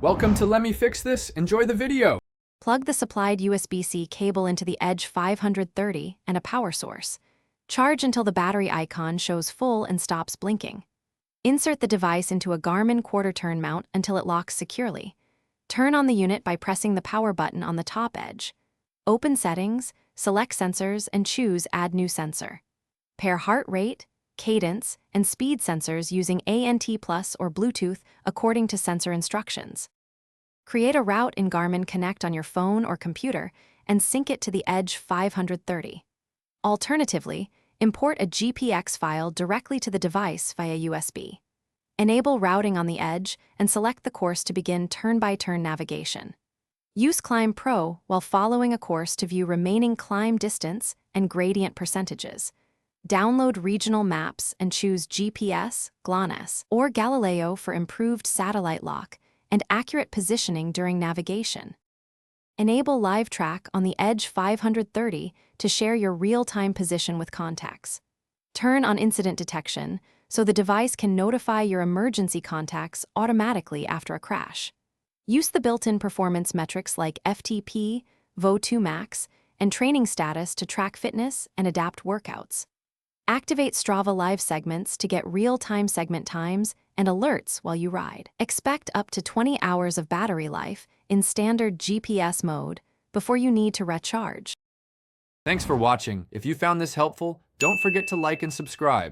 Welcome to Let Me Fix This. Enjoy the video. Plug the supplied USB-C cable into the Edge 530 and a power source. Charge until the battery icon shows full and stops blinking. Insert the device into a Garmin quarter-turn mount until it locks securely. Turn on the unit by pressing the power button on the top edge. Open Settings, select Sensors, and choose Add New Sensor. Pair heart rate, cadence, and speed sensors using ANT+ or Bluetooth according to sensor instructions. Create a route in Garmin Connect on your phone or computer and sync it to the Edge 530. Alternatively, import a GPX file directly to the device via USB. Enable routing on the Edge and select the course to begin turn-by-turn navigation. Use Climb Pro while following a course to view remaining climb distance and gradient percentages. Download regional maps and choose GPS, GLONASS, or Galileo for improved satellite lock and accurate positioning during navigation. Enable Live Track on the Edge 530 to share your real-time position with contacts. Turn on incident detection so the device can notify your emergency contacts automatically after a crash. Use the built-in performance metrics like FTP, VO2 max, and training status to track fitness and adapt workouts. Activate Strava Live segments to get real-time segment times and alerts while you ride. Expect up to 20 hours of battery life in standard GPS mode before you need to recharge. Thanks for watching. If you found this helpful, don't forget to like and subscribe.